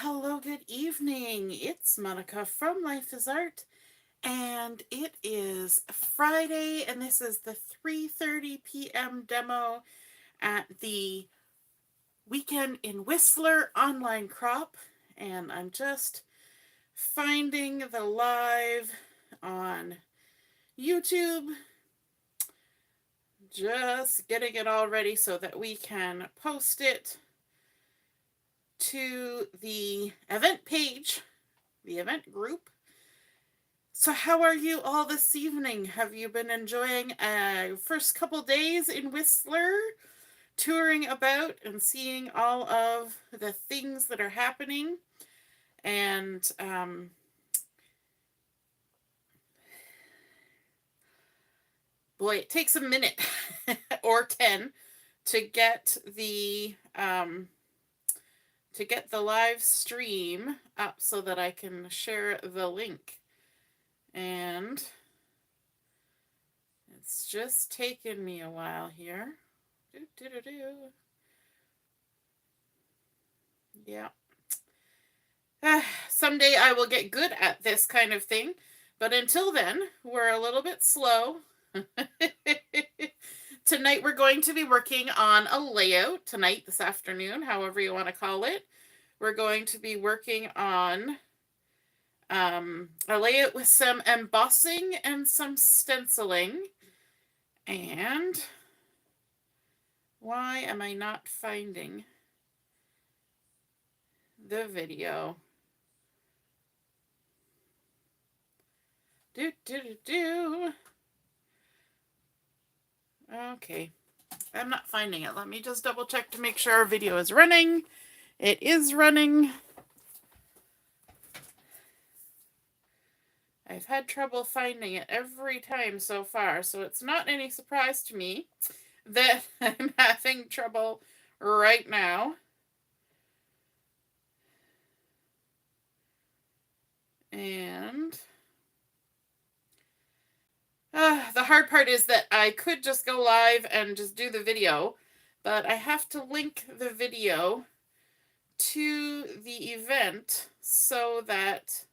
hello, good evening. It's Monica from Life is Art, and it is Friday, and this is the 3:30 p.m. demo at the Weekend in Whistler online crop, and I'm just finding the live on YouTube, just getting it all ready so that we can post it to the event page, the event group. So how are you all this evening? Have you been enjoying first couple days in Whistler, touring about and seeing all of the things that are happening? And boy, it takes a minute or 10 to get the live stream up so that I can share the link. And it's just taken me a while here. Yeah. Someday I will get good at this kind of thing, but until then, we're a little bit slow. Tonight we're going to be working on a layout. Tonight, this afternoon, however you want to call it. We're going to be working on a layout with some embossing and some stenciling. And why am I not finding the video? Okay, I'm not finding it. Let me just double check to make sure our video is running. It is running. I've had trouble finding it every time so far, so it's not any surprise to me that I'm having trouble right now. And the hard part is that I could just go live and just do the video, but I have to link the video to the event so that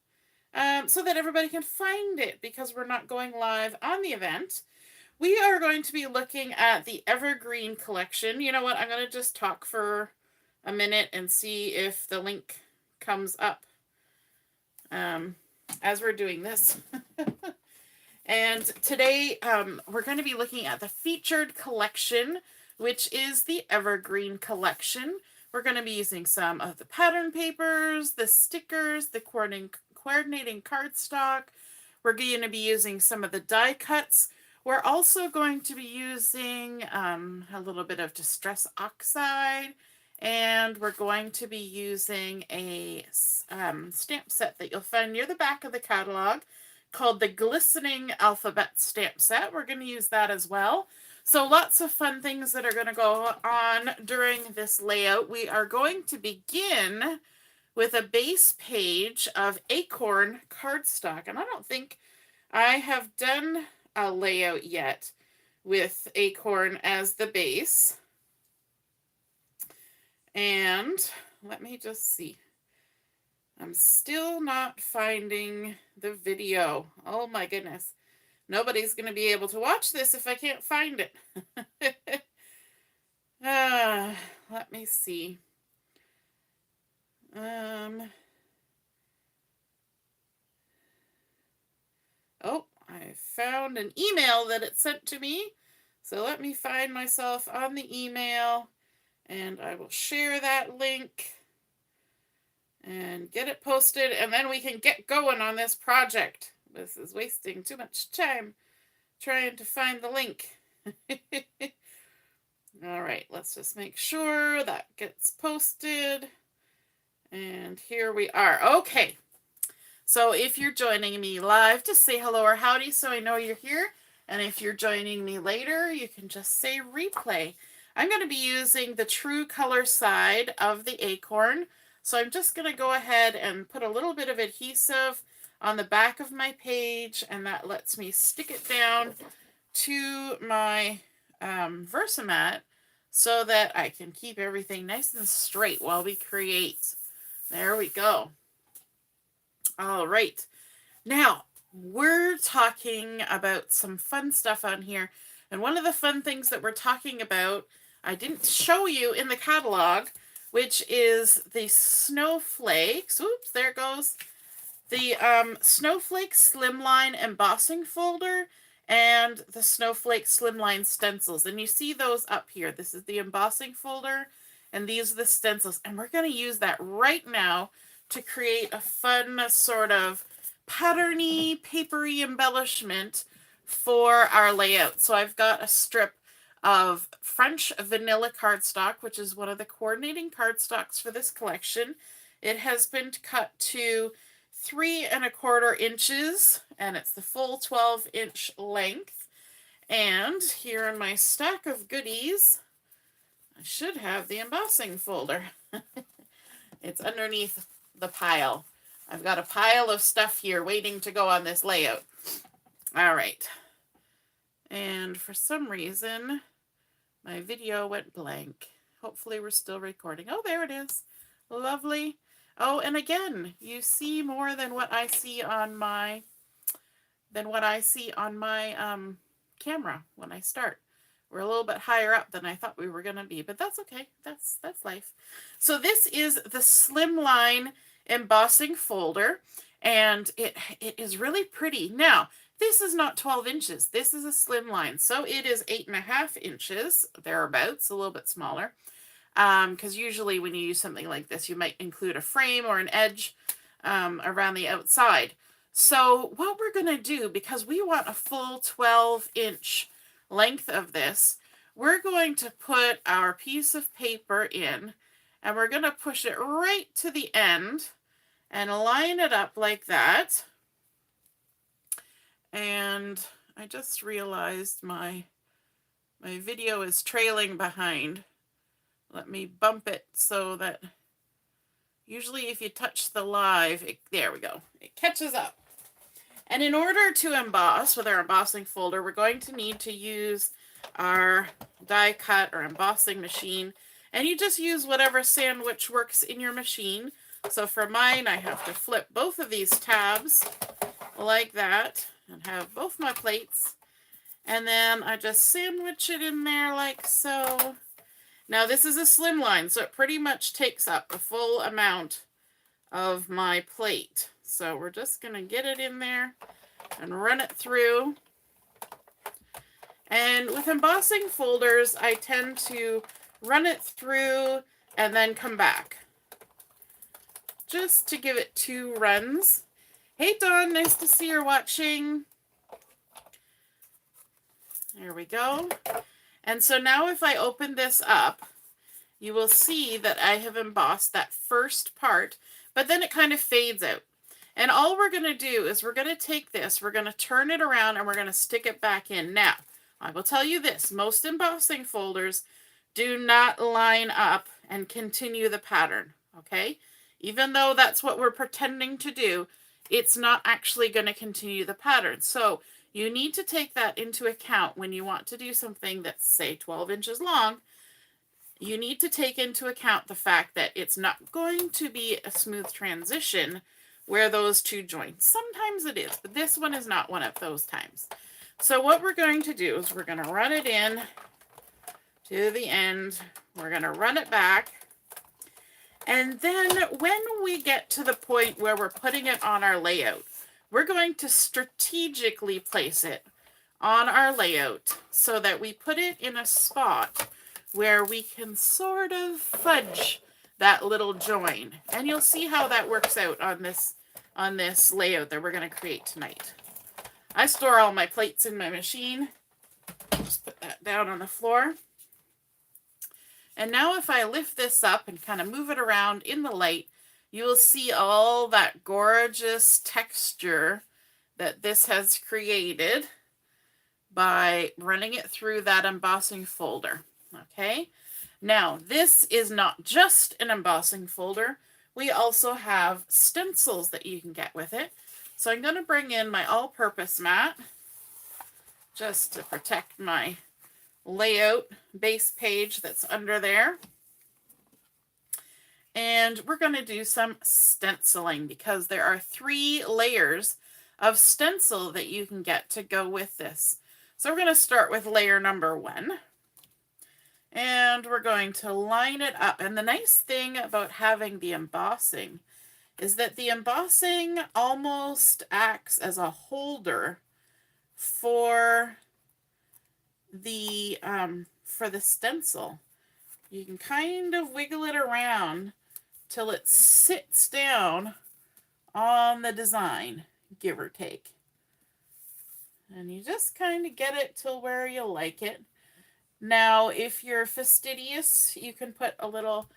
everybody can find it, because we're not going live on the event. We are going to be looking at the Evergreen collection. You know what? I'm going to just talk for a minute and see if the link comes up as we're doing this. And today we're going to be looking at the featured collection, which is the Evergreen collection. We're going to be using some of the pattern papers, the stickers, the coordinating cardstock. We're going to be using some of the die cuts. We're also going to be using a little bit of distress oxide, and we're going to be using a stamp set that you'll find near the back of the catalog called the Glistening alphabet stamp set. We're going to use that as well. So lots of fun things that are going to go on during this layout. We are going to begin with a base page of acorn cardstock. And I don't think I have done a layout yet with acorn as the base. And let me just see. I'm still not finding the video. Oh my goodness. Nobody's going to be able to watch this if I can't find it. Let me see. Oh, I found an email that it sent to me. So let me find myself on the email, and I will share that link and get it posted, and then we can get going on this project. This is wasting too much time trying to find the link. All right, let's just make sure that gets posted. And here we are. Okay. So if you're joining me live, just say hello or howdy so I know you're here. And if you're joining me later, you can just say replay. I'm going to be using the true color side of the acorn. So I'm just going to go ahead and put a little bit of adhesive on the back of my page, and that lets me stick it down to my Versamat so that I can keep everything nice and straight while we create. There we go. All right. Now, we're talking about some fun stuff on here. And one of the fun things that we're talking about, I didn't show you in the catalog, which is the snowflakes. Oops, there it goes. The Snowflake Slimline embossing folder and the Snowflake Slimline stencils. And you see those up here. This is the embossing folder and these are the stencils. And we're going to use that right now to create a fun sort of patterny, papery embellishment for our layout. So I've got a strip of French vanilla cardstock, which is one of the coordinating cardstocks for this collection. It has been cut to 3¼ inches, and it's the full 12-inch length. And here in my stack of goodies, I should have the embossing folder. It's underneath the pile. I've got a pile of stuff here waiting to go on this layout. All right. And for some reason, my video went blank. Hopefully we're still recording. Oh, there it is. Lovely. Oh, and again, you see more than what I see on my camera when I start. We're a little bit higher up than I thought we were going to be, but that's okay. That's life. So this is the Slimline embossing folder, and it is really pretty. Now, this is not 12 inches. This is a Slimline, so it is 8½ inches, thereabouts, a little bit smaller. Because usually when you use something like this, you might include a frame or an edge around the outside. So what we're going to do, because we want a full 12-inch length of this, we're going to put our piece of paper in, and we're going to push it right to the end and line it up like that. And I just realized my video is trailing behind. Let me bump it so that usually if you touch the live, there we go, it catches up. And in order to emboss with our embossing folder, we're going to need to use our die cut or embossing machine. And you just use whatever sandwich works in your machine. So for mine, I have to flip both of these tabs like that and have both my plates. And then I just sandwich it in there like so. Now this is a Slimline, so it pretty much takes up a full amount of my plate. So we're just going to get it in there and run it through. And with embossing folders, I tend to run it through and then come back, just to give it 2 runs. Hey Dawn, nice to see you're watching. There we go. And so now if I open this up, you will see that I have embossed that first part, but then it kind of fades out. And all we're going to do is we're going to take this, we're going to turn it around, and we're going to stick it back in. Now, I will tell you this, most embossing folders do not line up and continue the pattern, okay? Even though that's what we're pretending to do, it's not actually going to continue the pattern. So you need to take that into account when you want to do something that's, say, 12 inches long. You need to take into account the fact that it's not going to be a smooth transition where those 2 join. Sometimes it is, but this one is not one of those times. So what we're going to do is we're going to run it in to the end. We're going to run it back. And then when we get to the point where we're putting it on our layout, we're going to strategically place it on our layout so that we put it in a spot where we can sort of fudge that little join. And you'll see how that works out on this layout that we're going to create tonight. I store all my plates in my machine. Just put that down on the floor. And now if I lift this up and kind of move it around in the light, you will see all that gorgeous texture that this has created by running it through that embossing folder. Okay, now this is not just an embossing folder. We also have stencils that you can get with it. So I'm going to bring in my all-purpose mat just to protect my layout base page that's under there. And we're going to do some stenciling because there are 3 layers of stencil that you can get to go with this. So we're going to start with layer number 1. And we're going to line it up. And the nice thing about having the embossing is that the embossing almost acts as a holder for the stencil. You can kind of wiggle it around till it sits down on the design, give or take. And you just kind of get it till where you like it. Now, if you're fastidious, you can put a little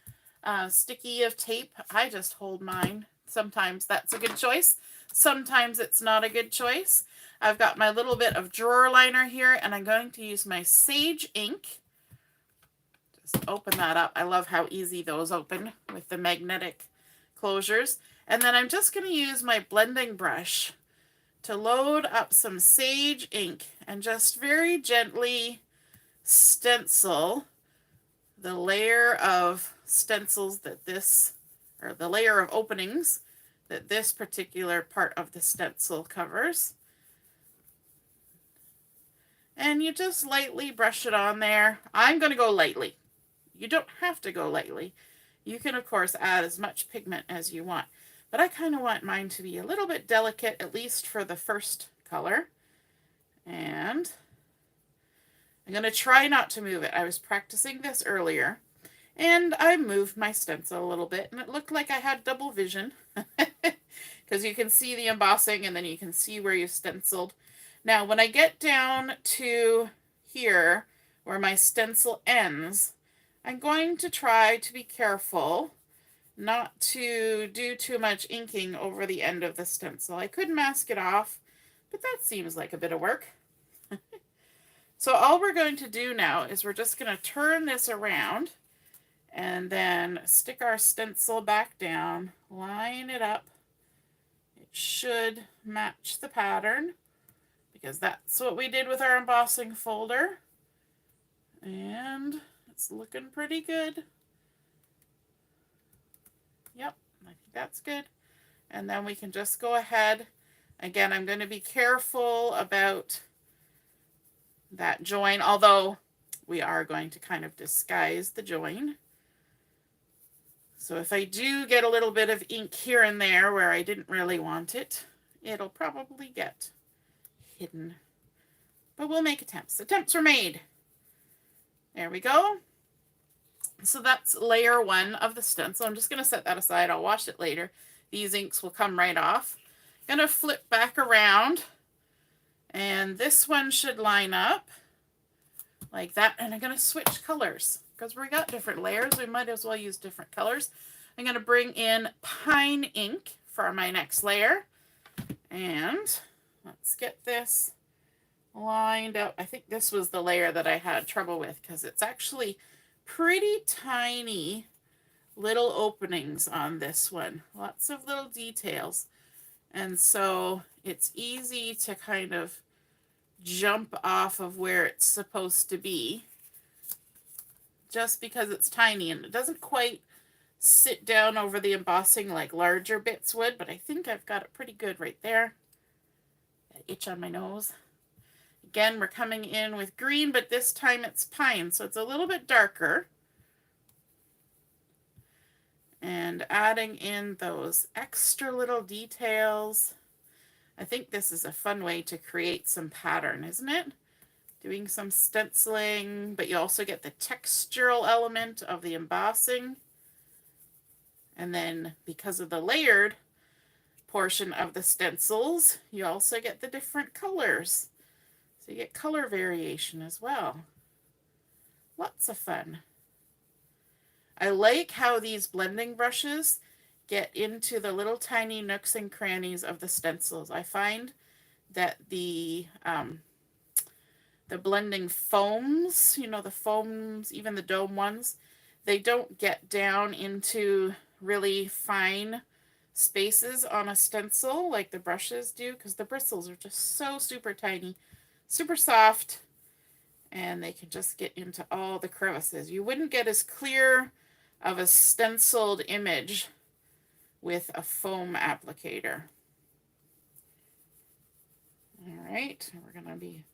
sticky of tape. I just hold mine. Sometimes that's a good choice. Sometimes it's not a good choice. I've got my little bit of drawer liner here, and I'm going to use my Sage ink. Just open that up. I love how easy those open with the magnetic closures. And then I'm just going to use my blending brush to load up some Sage ink and just very gently stencil the layer of stencils that this, or the layer of openings that this particular part of the stencil covers. And you just lightly brush it on there. I'm going to go lightly. You don't have to go lightly. You can, of course, add as much pigment as you want. But I kind of want mine to be a little bit delicate, at least for the first color. And I'm going to try not to move it. I was practicing this earlier, and I moved my stencil a little bit, and it looked like I had double vision. Because you can see the embossing, and then you can see where you stenciled. Now, when I get down to here, where my stencil ends, I'm going to try to be careful not to do too much inking over the end of the stencil. I could mask it off, but that seems like a bit of work. So all we're going to do now is we're just going to turn this around and then stick our stencil back down, line it up. It should match the pattern because that's what we did with our embossing folder. And it's looking pretty good. Yep, I think that's good. And then we can just go ahead. Again, I'm going to be careful about that join, although we are going to kind of disguise the join. So if I do get a little bit of ink here and there where I didn't really want it, it'll probably get hidden. But we'll make attempts. Attempts were made. There we go. So that's layer 1 of the stencil. I'm just going to set that aside. I'll wash it later. These inks will come right off. I'm going to flip back around, and this one should line up like that. And I'm going to switch colors because we got different layers. We might as well use different colors. I'm going to bring in pine ink for my next layer. And let's get this lined up. I think this was the layer that I had trouble with because it's actually pretty tiny little openings on this one. Lots of little details. And so it's easy to kind of jump off of where it's supposed to be just because it's tiny, and it doesn't quite sit down over the embossing like larger bits would, but I think I've got it pretty good right there. That itch on my nose. Again, we're coming in with green, but this time it's pine, so it's a little bit darker. And adding in those extra little details. I think this is a fun way to create some pattern, isn't it? Doing some stenciling, but you also get the textural element of the embossing. And then because of the layered portion of the stencils, you also get the different colors. So you get color variation as well. Lots of fun. I like how these blending brushes get into the little tiny nooks and crannies of the stencils. I find that the blending foams, you know, the foams, even the dome ones, they don't get down into really fine spaces on a stencil like the brushes do, because the bristles are just so super tiny, super soft, and they can just get into all the crevices. You wouldn't get as clear of a stenciled image with a foam applicator. All right, we're going to be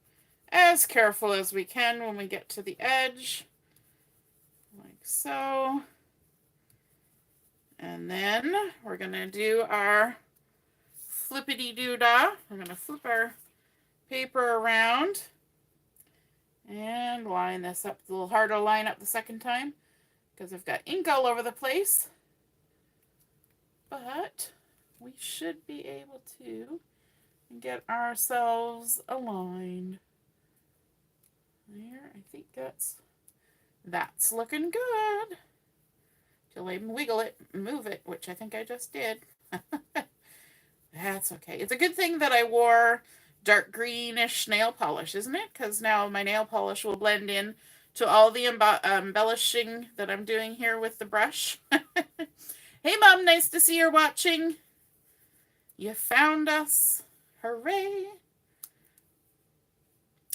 as careful as we can when we get to the edge, like so. And then we're going to do our flippity-doo-dah. We're going to flip our paper around and line this up. It's a little harder to line up the second time because I've got ink all over the place. But we should be able to get ourselves aligned. There, I think that's looking good. Till I wiggle it and move it, which I think I just did. That's okay. It's a good thing that I wore dark greenish nail polish, isn't it? Because now my nail polish will blend in to all the embellishing that I'm doing here with the brush. Hey, Mom, nice to see you're watching. You found us. Hooray.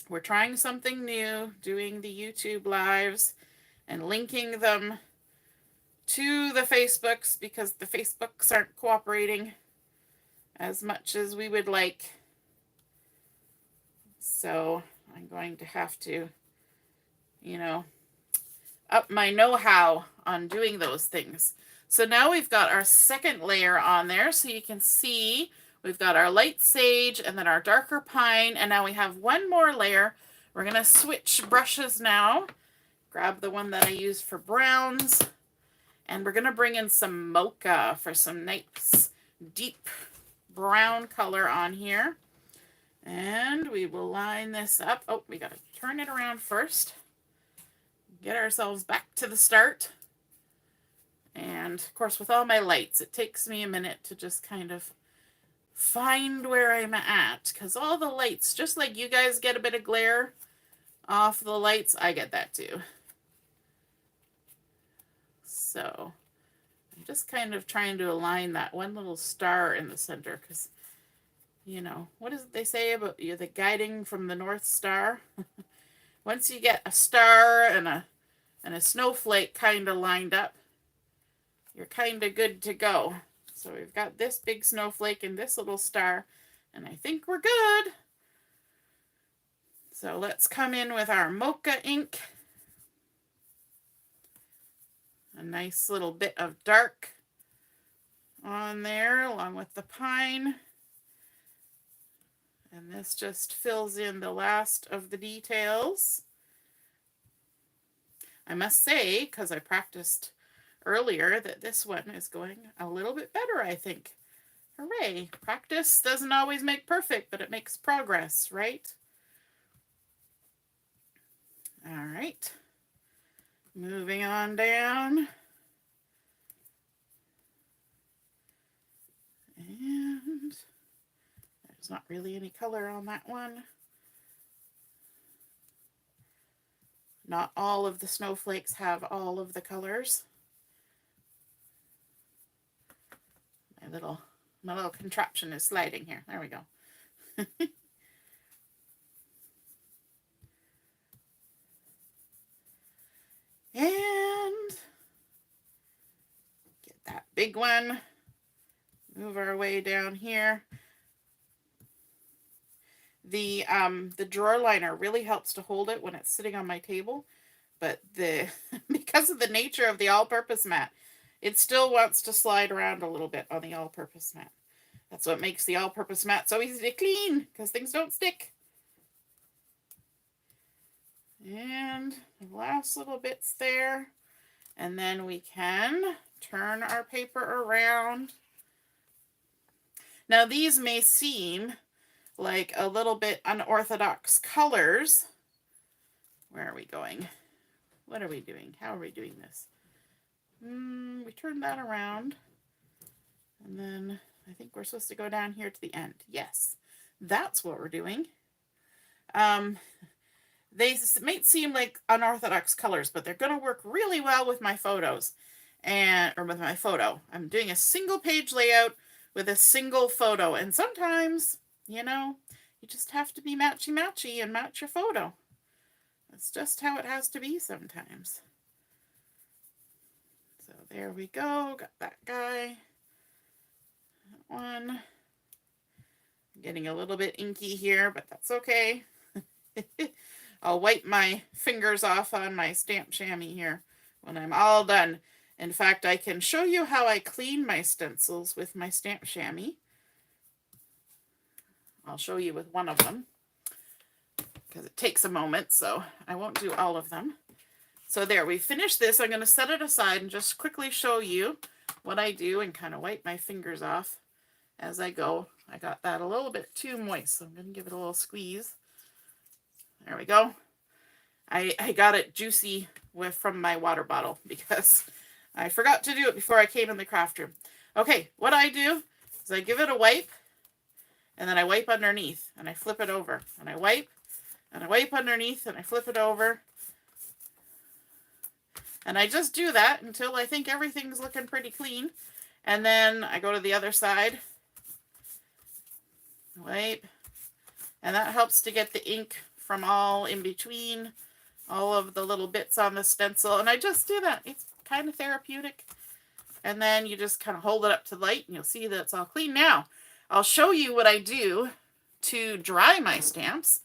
We're trying something new, doing the YouTube lives and linking them to the Facebooks because the Facebooks aren't cooperating as much as we would like. So I'm going to have to, up my know-how on doing those things. So now we've got our second layer on there, so you can see we've got our light sage and then our darker pine, and now we have one more layer. We're going to switch brushes now. Grab the one that I use for browns, and we're going to bring in some mocha for some nice deep brown color on here. And we will line this up. Oh, we got to turn it around first. Get ourselves back to the start. And of course, with all my lights, it takes me a minute to just kind of find where I'm at, because all the lights, just like you guys get a bit of glare off the lights, I get that too. So I'm just kind of trying to align that one little star in the center, because what does they say about the guiding from the North Star? Once you get a star and a snowflake kind of lined up, you're kind of good to go. So we've got this big snowflake and this little star, and I think we're good. So let's come in with our mocha ink. A nice little bit of dark on there along with the pine. And this just fills in the last of the details. I must say, because I practiced earlier, that this one is going a little bit better, I think. Hooray! Practice doesn't always make perfect, but it makes progress, right? All right. Moving on down. And there's not really any color on that one. Not all of the snowflakes have all of the colors. My little contraption is sliding here. There we go. And get that big one. Move our way down here. The drawer liner really helps to hold it when it's sitting on my table, but because of the nature of the all-purpose mat, it still wants to slide around a little bit on the all-purpose mat. That's what makes the all-purpose mat so easy to clean, because things don't stick. And the last little bits there. And then we can turn our paper around. Now these may seem like a little bit unorthodox colors. Where are we going? What are we doing? How are we doing this? We turn that around. And then I think we're supposed to go down here to the end. Yes, that's what we're doing. They might seem like unorthodox colors, but they're going to work really well with my photos. Or with my photo. I'm doing a single page layout with a single photo. And sometimes, you just have to be matchy-matchy and match your photo. That's just how it has to be sometimes. So there we go. Got that guy. That one. Getting a little bit inky here, but that's okay. I'll wipe my fingers off on my stamp chamois here when I'm all done. In fact, I can show you how I clean my stencils with my stamp chamois. I'll show you with one of them because it takes a moment, so I won't do all of them. So there, we finished this. I'm going to set it aside and just quickly show you what I do and kind of wipe my fingers off as I go. I got that a little bit too moist, so I'm going to give it a little squeeze. There we go. I got it juicy from my water bottle because I forgot to do it before I came in the craft room. Okay, what I do is I give it a wipe, and then I wipe underneath, and I flip it over. And I wipe underneath, and I flip it over. And I just do that until I think everything's looking pretty clean. And then I go to the other side. Wipe. And that helps to get the ink from all in between, all of the little bits on the stencil. And I just do that. It's kind of therapeutic. And then you just kind of hold it up to the light and you'll see that it's all clean. Now, I'll show you what I do to dry my stamps.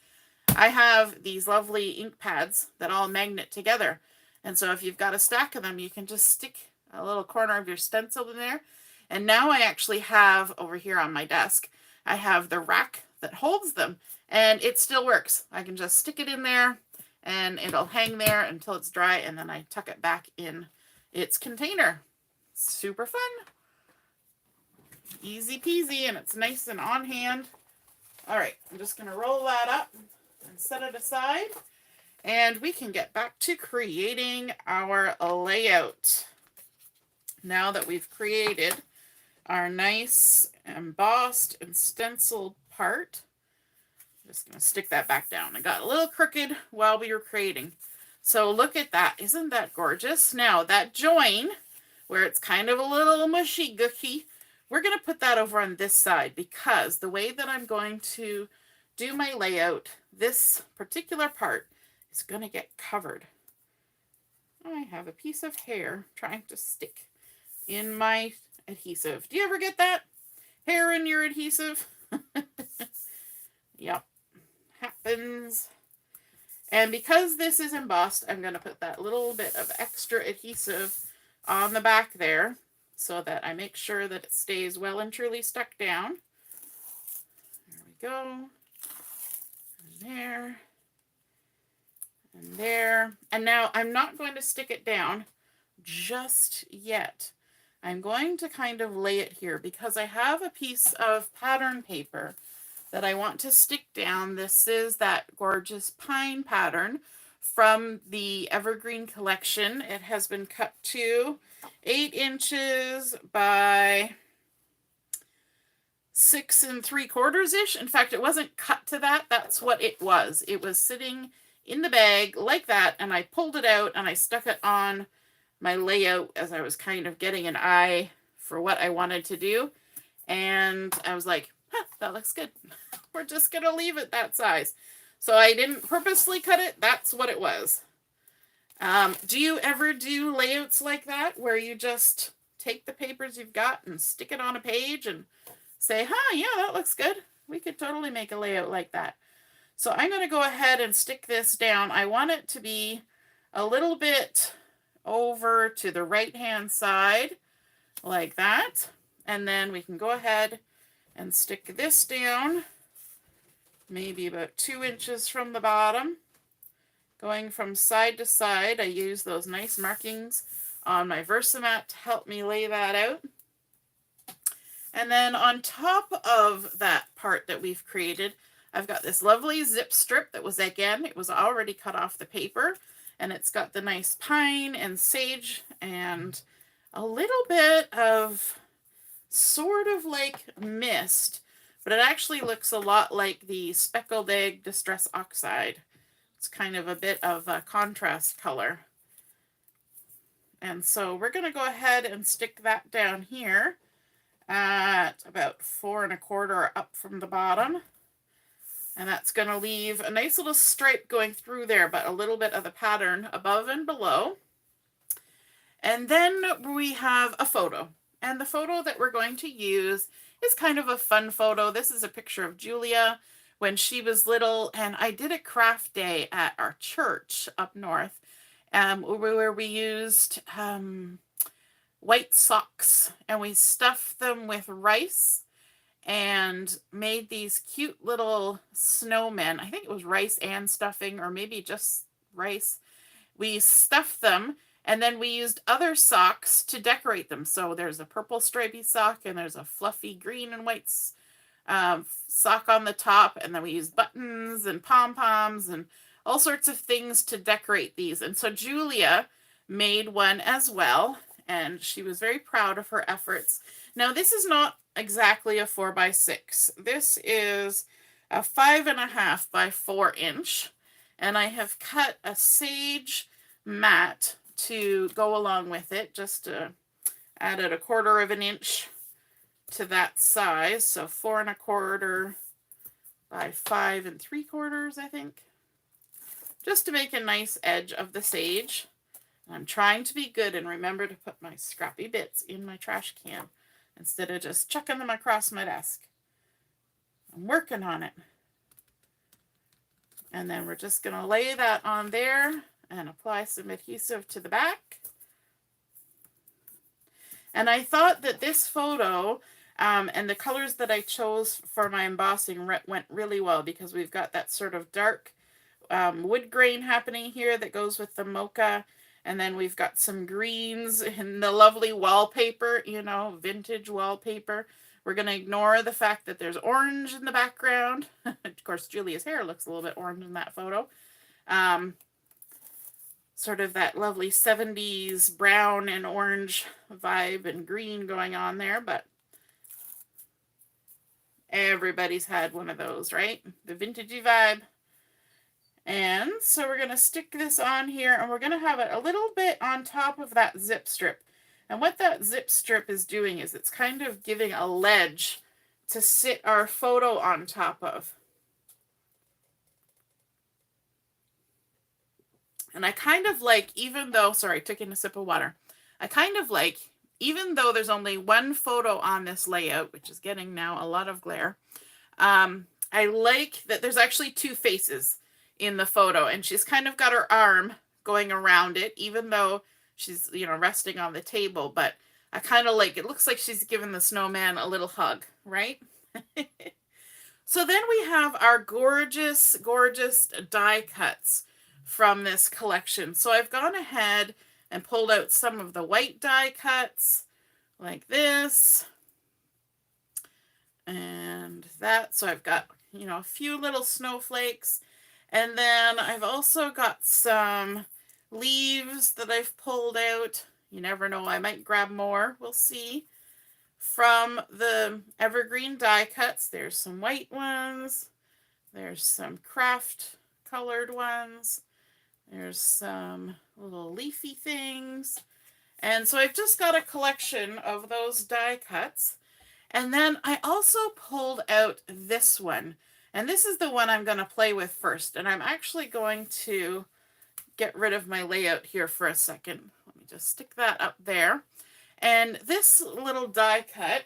I have these lovely ink pads that all magnet together. And so if you've got a stack of them, you can just stick a little corner of your stencil in there. And now I actually have, over here on my desk, I have the rack that holds them. And it still works. I can just stick it in there and it'll hang there until it's dry. And then I tuck it back in its container. Super fun. Easy peasy, and it's nice and on hand. All right, I'm just going to roll that up and set it aside. And we can get back to creating our layout. Now that we've created our nice embossed and stenciled part, I'm just going to stick that back down. I got a little crooked while we were creating. So look at that. Isn't that gorgeous? Now that join, where it's kind of a little mushy gooky, we're going to put that over on this side because the way that I'm going to do my layout, this particular part is going to get covered. I have a piece of hair trying to stick in my adhesive. Do you ever get that? Hair in your adhesive? Yep. Happens. And because this is embossed, I'm going to put that little bit of extra adhesive on the back there so that I make sure that it stays well and truly stuck down. There we go. And there. And there. And now I'm not going to stick it down just yet. I'm going to kind of lay it here because I have a piece of pattern paper that I want to stick down. This is that gorgeous pine pattern from the Evergreen collection. It has been cut to 8 inches by 6 3/4-ish. In fact, it wasn't cut to that. That's what it was. It was sitting in the bag like that, and I pulled it out and I stuck it on my layout as I was kind of getting an eye for what I wanted to do. And I was like, huh, that looks good. We're just going to leave it that size. So I didn't purposely cut it. That's what it was. Do you ever do layouts like that where you just take the papers you've got and stick it on a page and say, huh, yeah, that looks good. We could totally make a layout like that. So I'm going to go ahead and stick this down. I want it to be a little bit over to the right-hand side like that. And then we can go ahead and stick this down maybe about 2 inches from the bottom. Going from side to side, I use those nice markings on my Versamat to help me lay that out. And then on top of that part that we've created, I've got this lovely zip strip that was, again, it was already cut off the paper. And it's got the nice pine and sage and a little bit of sort of like mist. But it actually looks a lot like the Speckled Egg Distress Oxide. It's kind of a bit of a contrast color. And so we're going to go ahead and stick that down here at about 4 1/4 up from the bottom. And that's going to leave a nice little stripe going through there, but a little bit of the pattern above and below. And then we have a photo. And the photo that we're going to use is kind of a fun photo. This is a picture of Julia when she was little, and I did a craft day at our church up north, where we used white socks, and we stuffed them with rice and made these cute little snowmen. I think it was rice and stuffing, or maybe just rice. We stuffed them, and then we used other socks to decorate them. So there's a purple stripy sock, and there's a fluffy green and white sock on the top, and then we used buttons and pom-poms and all sorts of things to decorate these. And so Julia made one as well, and she was very proud of her efforts. Now, this is not exactly a 4x6. This is a 5.5 by 4 inch, and I have cut a sage mat to go along with it, just to add it 1/4 of an inch to that size. So 4.25 by 5 3/4, I think, just to make a nice edge of the sage. I'm trying to be good and remember to put my scrappy bits in my trash can instead of just chucking them across my desk. I'm working on it. And then we're just going to lay that on there and apply some adhesive to the back. And I thought that this photo and the colors that I chose for my embossing went really well, because we've got that sort of dark wood grain happening here that goes with the mocha. And then we've got some greens and the lovely wallpaper, you know, vintage wallpaper. We're going to ignore the fact that there's orange in the background. Of course, Julia's hair looks a little bit orange in that photo. Sort of that lovely 70s brown and orange vibe and green going on there, but everybody's had one of those, right? The vintagey vibe. And so we're going to stick this on here, and we're going to have it a little bit on top of that zip strip. And what that zip strip is doing is it's kind of giving a ledge to sit our photo on top of. And I kind of like, even though, sorry, I took in a sip of water. I kind of like, even though there's only one photo on this layout, which is getting now a lot of glare, I like that there's actually two faces in the photo, and she's kind of got her arm going around it, even though she's, you know, resting on the table. But I kind of like, it looks like she's giving the snowman a little hug, right? So then we have our gorgeous, gorgeous die cuts from this collection. So I've gone ahead and pulled out some of the white die cuts like this and that. So I've got, you know, a few little snowflakes. And then I've also got some leaves that I've pulled out. You never know, I might grab more. We'll see. From the Evergreen Die-cuts, there's some white ones. There's some craft colored ones. There's some little leafy things. And so I've just got a collection of those die cuts. And then I also pulled out this one. And this is the one I'm going to play with first. And I'm actually going to get rid of my layout here for a second. Let me just stick that up there. And this little die cut,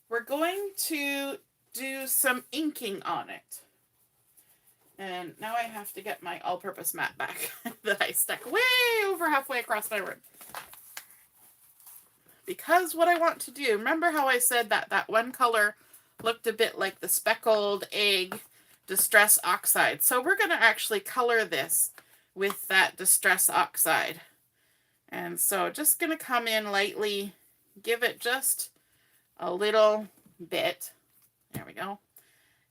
we're going to do some inking on it. And now I have to get my all-purpose mat back that I stuck way over halfway across my room. Because what I want to do, remember how I said that that one color looked a bit like the speckled egg distress oxide. So we're going to actually color this with that distress oxide. And so just going to come in lightly, give it just a little bit. There we go.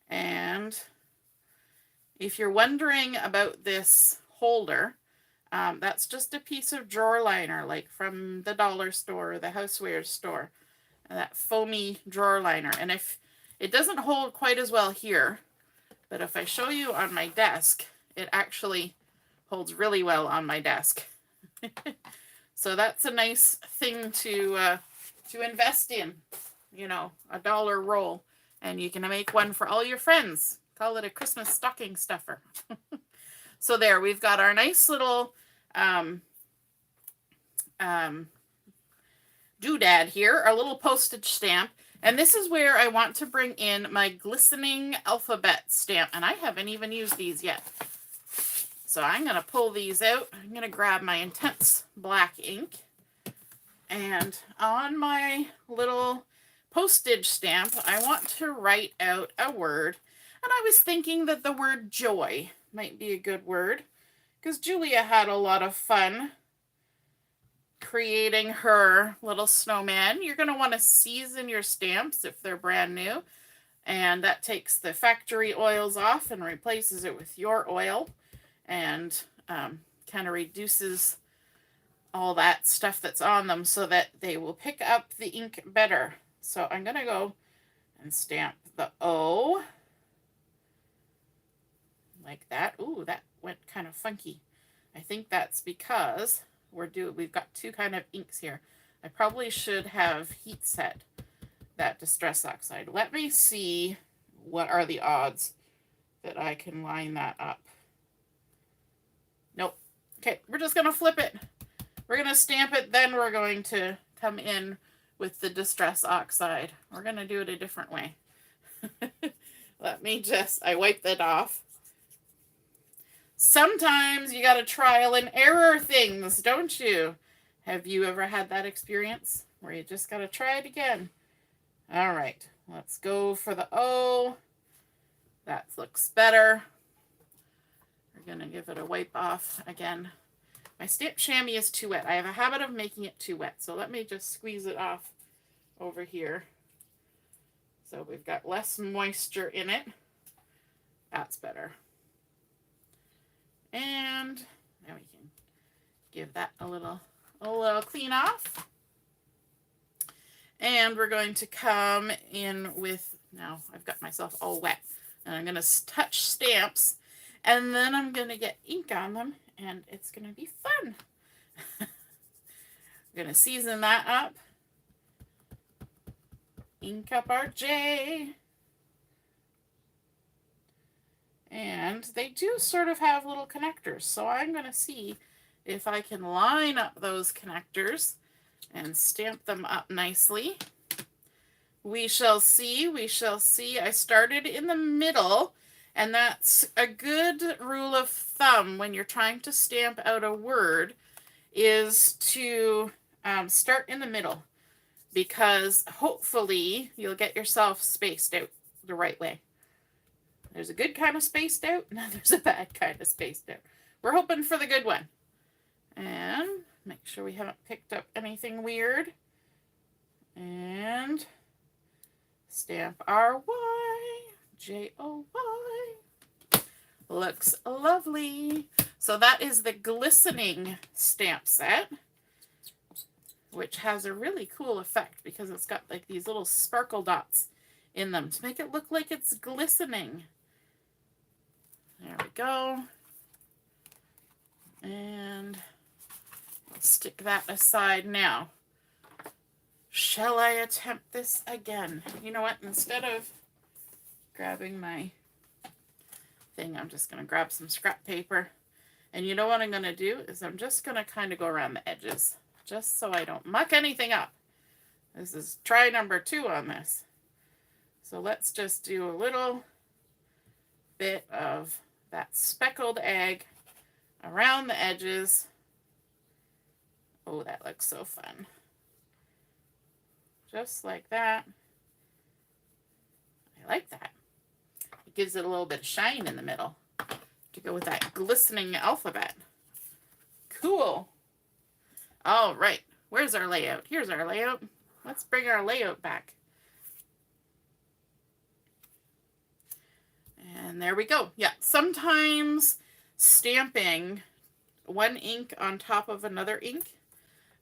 And if you're wondering about this holder, that's just a piece of drawer liner, like from the dollar store or the housewares store. That foamy drawer liner. And if it doesn't hold quite as well here, but if I show you on my desk, it actually holds really well on my desk. So that's a nice thing to invest in, you know, $1 roll. And you can make one for all your friends. Call it a Christmas stocking stuffer. So there, we've got our nice little doodad here, our little postage stamp. And this is where I want to bring in my glistening alphabet stamp. And I haven't even used these yet. So I'm going to pull these out. I'm going to grab my intense black ink. And on my little postage stamp, I want to write out a word. And I was thinking that the word joy might be a good word, because Julia had a lot of fun creating her little snowman. You're going to want to season your stamps if they're brand new. And that takes the factory oils off and replaces it with your oil. And kind of reduces all that stuff that's on them so that they will pick up the ink better. So I'm going to go and stamp the O. Like that. Ooh, that went kind of funky. I think that's because we've got two kind of inks here. I probably should have heat set that Distress Oxide. Let me see what are the odds that I can line that up. Nope. Okay, we're just going to flip it. We're going to stamp it, then we're going to come in with the Distress Oxide. We're going to do it a different way. Let me I wipe that off. Sometimes you got to trial and error things, don't you? Have you ever had that experience where you just got to try it again? All right, let's go for the O. That looks better. We're going to give it a wipe off again. My stamp chamois is too wet. I have a habit of making it too wet, so let me just squeeze it off over here. So we've got less moisture in it. That's better. And now we can give that a little clean off. And we're going to come in with, now I've got myself all wet, and I'm going to touch stamps, and then I'm going to get ink on them, and it's going to be fun. I'm going to season that up. Ink up our J. And they do sort of have little connectors, so I'm going to see if I can line up those connectors and stamp them up nicely. We shall see, we shall see. I started in the middle, and that's a good rule of thumb when you're trying to stamp out a word, is to start in the middle, because hopefully you'll get yourself spaced out the right way. There's a good kind of spaced out, and there's a bad kind of spaced out. We're hoping for the good one. And make sure we haven't picked up anything weird. And stamp our Y, J-O-Y. Looks lovely. So that is the Glistening stamp set, which has a really cool effect because it's got like these little sparkle dots in them to make it look like it's glistening. There we go. And I'll stick that aside now. Shall I attempt this again? You know what? Instead of grabbing my thing, I'm just going to grab some scrap paper. And you know what I'm going to do is I'm just going to kind of go around the edges, just so I don't muck anything up. This is try number 2 on this. So let's just do a little bit of that speckled egg around the edges. Oh, that looks so fun. Just like that. I like that. It gives it a little bit of shine in the middle to go with that glistening alphabet. Cool. All right. Where's our layout? Here's our layout. Let's bring our layout back. And there we go. Yeah, sometimes stamping one ink on top of another ink,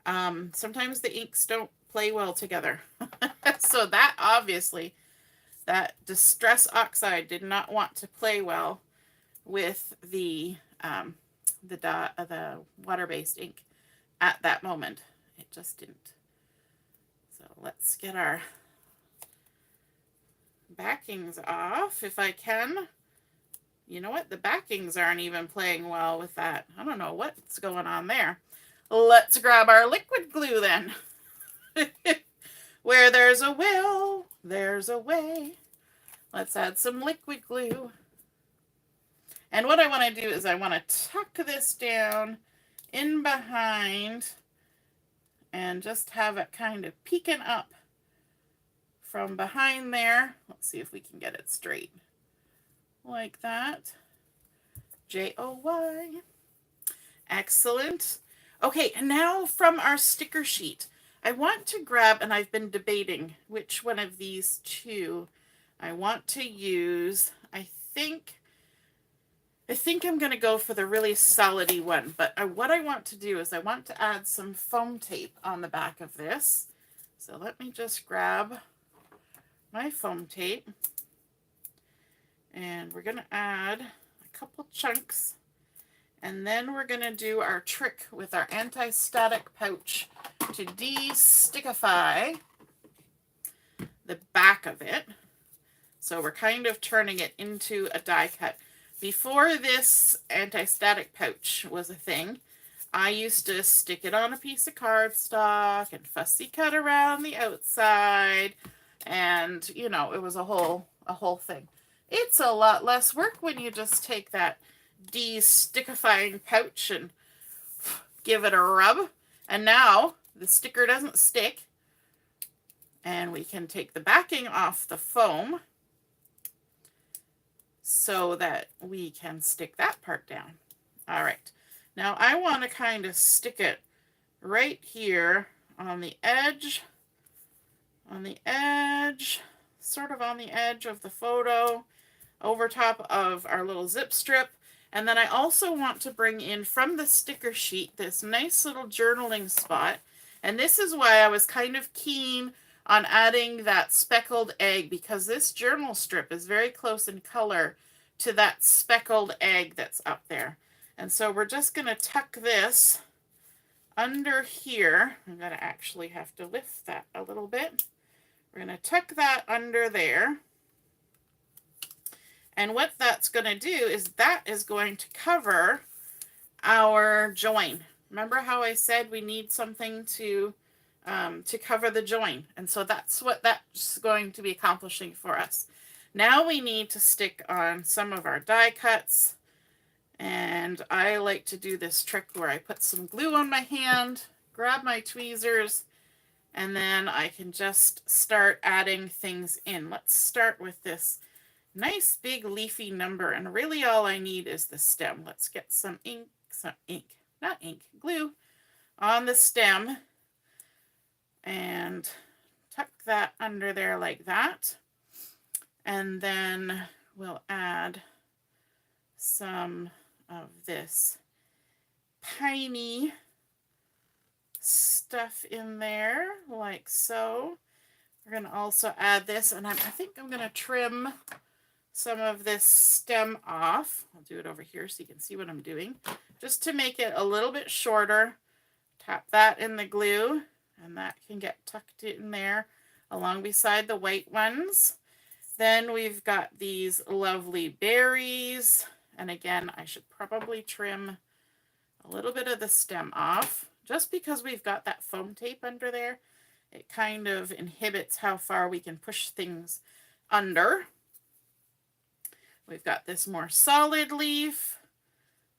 sometimes the inks don't play well together. So that obviously, that Distress Oxide did not want to play well with the water-based ink at that moment. It just didn't. So let's get our backings off if I can. You know what? The backings aren't even playing well with that. I don't know what's going on there. Let's grab our liquid glue then. Where there's a will, there's a way. Let's add some liquid glue. And what I want to do is I want to tuck this down in behind and just have it kind of peeking up from behind there. Let's see if we can get it straight. Like that. J-O-Y. Excellent. Okay, and now from our sticker sheet, I want to grab, and I've been debating which one of these two I want to use. I think I'm going to go for the really solidy one, but what I want to do is I want to add some foam tape on the back of this. So let me just grab my foam tape, and we're going to add a couple chunks, and then we're going to do our trick with our anti-static pouch to de-stickify the back of it. So we're kind of turning it into a die cut. Before this anti-static pouch was a thing, I used to stick it on a piece of cardstock and fussy cut around the outside, and you know, it was a whole thing. It's a lot less work when you just take that de-stickifying pouch and give it a rub, and now the sticker doesn't stick, and we can take the backing off the foam so that we can stick that part down. All right, now I want to kind of stick it right here on the edge, sort of on the edge of the photo, over top of our little zip strip. And then I also want to bring in from the sticker sheet this nice little journaling spot. And this is why I was kind of keen on adding that speckled egg, because this journal strip is very close in color to that speckled egg that's up there. And so we're just going to tuck this under here. I'm going to actually have to lift that a little bit. We're going to tuck that under there. And what that's going to do is that is going to cover our join. Remember how I said we need something to cover the join? And so that's what that's going to be accomplishing for us. Now we need to stick on some of our die cuts. And I like to do this trick where I put some glue on my hand, grab my tweezers, and then I can just start adding things in. Let's start with this nice big leafy number, and really all I need is the stem. Let's get some glue on the stem and tuck that under there like that. And then we'll add some of this piney stuff in there like so. We're going to also add this, and I think I'm going to trim some of this stem off. I'll do it over here so you can see what I'm doing, just to make it a little bit shorter. Tap that in the glue, and that can get tucked in there along beside the white ones. Then we've got these lovely berries, and again, I should probably trim a little bit of the stem off, just because we've got that foam tape under there. It kind of inhibits how far we can push things under. We've got this more solid leaf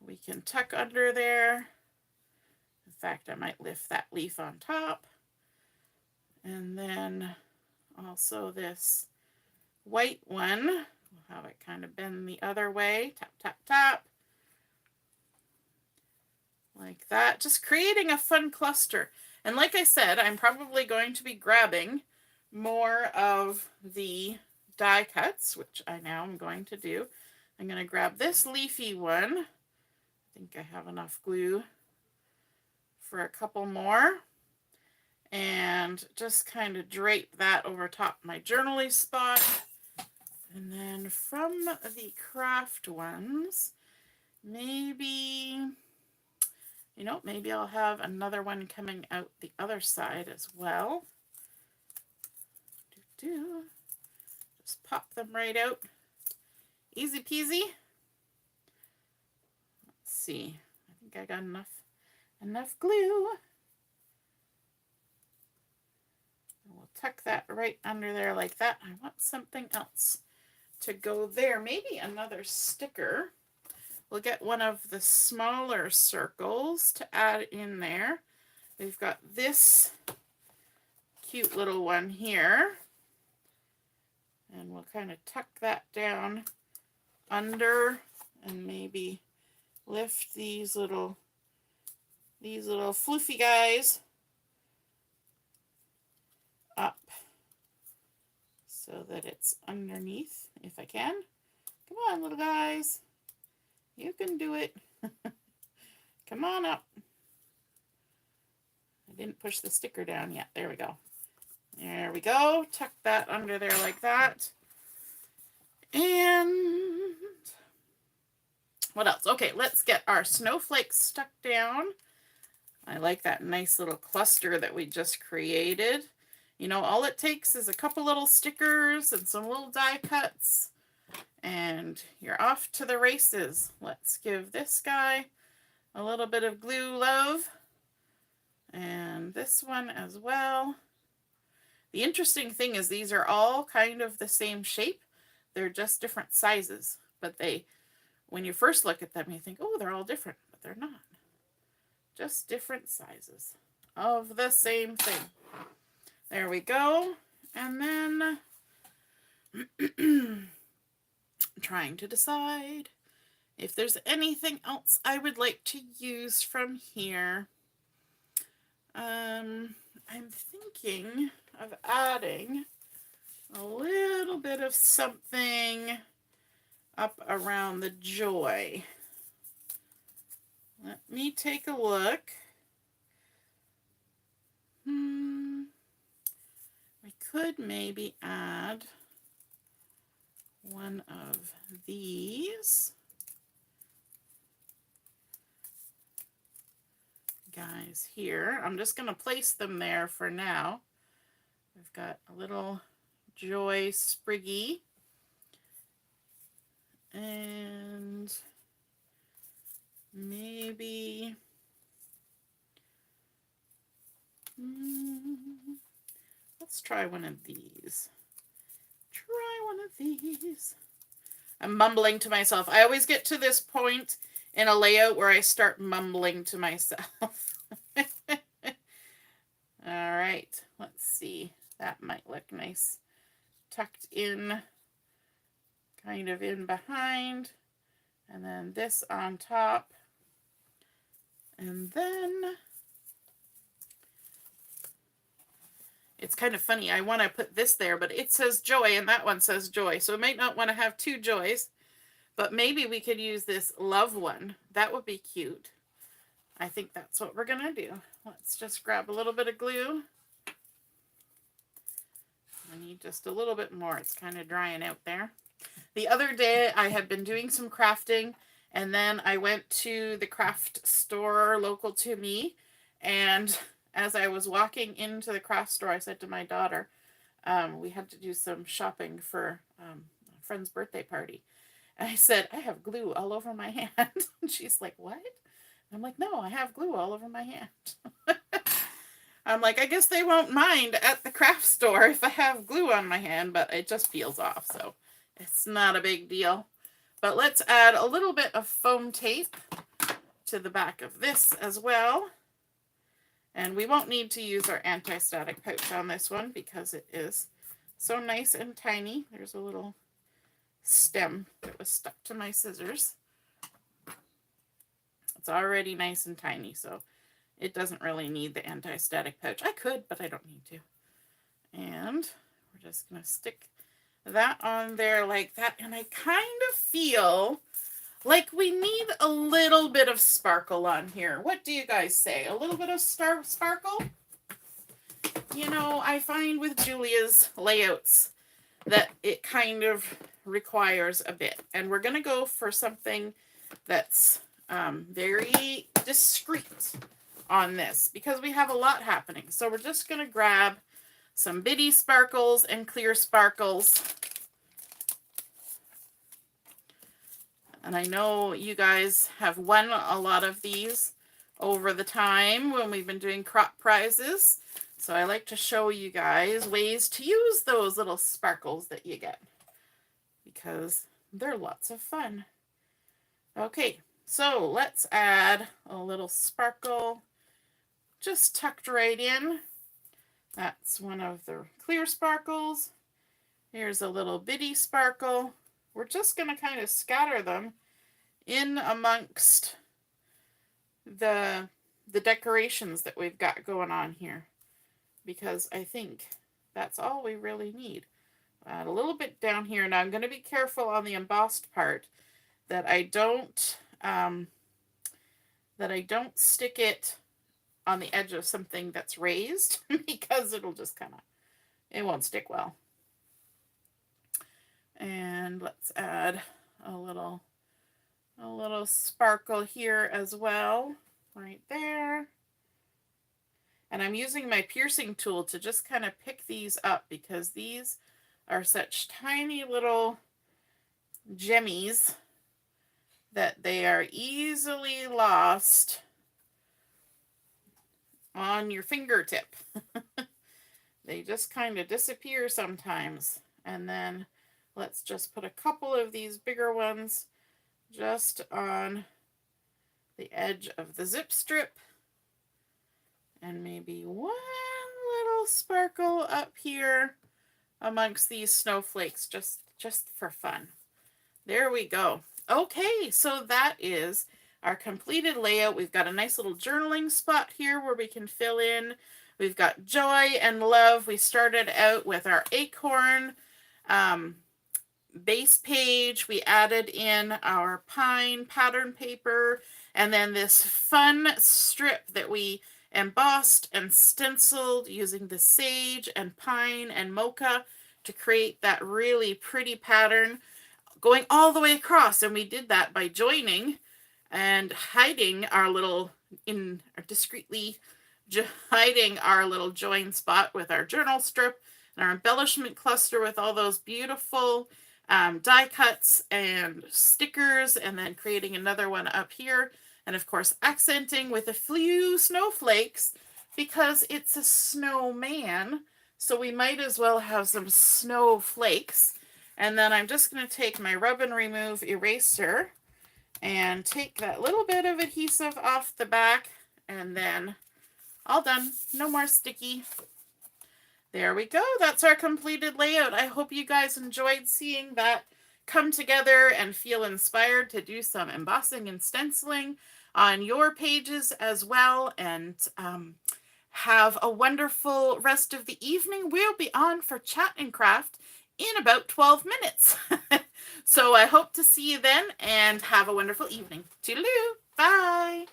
we can tuck under there. In fact, I might lift that leaf on top. And then also this white one, we'll have it kind of bend the other way. Tap, tap, tap. Like that. Just creating a fun cluster. And like I said, I'm probably going to be grabbing more of the die cuts, which I now am going to do. I'm going to grab this leafy one. I think I have enough glue for a couple more. And just kind of drape that over top my journaling spot. And then from the craft ones, maybe, you know, maybe I'll have another one coming out the other side as well. Just pop them right out. Easy peasy. Let's see. I think I got enough enough glue. We'll tuck that right under there like that. I want something else to go there. Maybe another sticker. We'll get one of the smaller circles to add in there. We've got this cute little one here. And we'll kind of tuck that down under and maybe lift these little floofy guys up so that it's underneath if I can. Come on, little guys. You can do it. Come on up. I didn't push the sticker down yet. There we go. There we go. Tuck that under there like that. And what else? Okay, let's get our snowflakes stuck down. I like that nice little cluster that we just created. You know, all it takes is a couple little stickers and some little die cuts, and you're off to the races. Let's give this guy a little bit of glue love, and this one as well. The interesting thing is these are all kind of the same shape. They're just different sizes, but when you first look at them, you think, oh, they're all different, but they're not. Just different sizes of the same thing. There we go. And then I'm trying to decide if there's anything else I would like to use from here. I'm thinking of adding a little bit of something up around the joy. Let me take a look. We could maybe add one of these guys here. I'm just going to place them there for now. We've got a little joy spriggy, and maybe let's try one of these. I'm mumbling to myself. I always get to this point in a layout where I start mumbling to myself. All right, let's see. That might look nice. Tucked in, kind of in behind, and then this on top. And then it's kind of funny. I want to put this there, but it says joy and that one says joy. So I might not want to have two joys, but maybe we could use this love one. That would be cute. I think that's what we're going to do. Let's just grab a little bit of glue. I need just a little bit more. It's kind of drying out there. The other day I had been doing some crafting, and then I went to the craft store local to me, and as I was walking into the craft store, I said to my daughter, we had to do some shopping for a friend's birthday party. And I said, I have glue all over my hand. And she's like, what? And I'm like, no, I have glue all over my hand. I'm like, I guess they won't mind at the craft store if I have glue on my hand, but it just peels off, so it's not a big deal. But let's add a little bit of foam tape to the back of this as well. And we won't need to use our anti-static pouch on this one because it is so nice and tiny. There's a little stem that was stuck to my scissors. It's already nice and tiny, so it doesn't really need the anti-static pouch. I could, but I don't need to. And we're just going to stick that on there like that. And I kind of feel like we need a little bit of sparkle on here. What do you guys say? A little bit of sparkle? You know, I find with Julia's layouts that it kind of requires a bit. And we're going to go for something that's very discreet on this because we have a lot happening. So we're just going to grab some bitty sparkles and clear sparkles. And I know you guys have won a lot of these over the time when we've been doing crop prizes. So I like to show you guys ways to use those little sparkles that you get, because they're lots of fun. Okay, so let's add a little sparkle just tucked right in. That's one of the clear sparkles. Here's a little bitty sparkle. We're just going to kind of scatter them in amongst the decorations that we've got going on here, because I think that's all we really need. Add a little bit down here. Now I'm going to be careful on the embossed part that I don't stick it on the edge of something that's raised, because it'll just it won't stick well. And let's add a little sparkle here as well, right there. And I'm using my piercing tool to just kind of pick these up, because these are such tiny little gemmies that they are easily lost on your fingertip. They just kind of disappear sometimes. And then let's just put a couple of these bigger ones just on the edge of the zip strip, and maybe one little sparkle up here amongst these snowflakes, just for fun. There we go. Okay, so that is our completed layout. We've got a nice little journaling spot here where we can fill in. We've got joy and love. We started out with our acorn base page. We added in our pine pattern paper, and then this fun strip that we embossed and stenciled using the sage and pine and mocha to create that really pretty pattern going all the way across. And we did that by joining and hiding our little, discreetly hiding our little join spot with our journal strip and our embellishment cluster with all those beautiful die cuts and stickers, and then creating another one up here, and of course accenting with a few snowflakes because it's a snowman, so we might as well have some snowflakes. And then I'm just going to take my rub and remove eraser and take that little bit of adhesive off the back, and then all done. No more sticky. There we go. That's our completed layout. I hope you guys enjoyed seeing that come together and feel inspired to do some embossing and stenciling on your pages as well. And have a wonderful rest of the evening. We'll be on for Chat and Craft in about 12 minutes. So I hope to see you then, and have a wonderful evening. Toodaloo. Bye.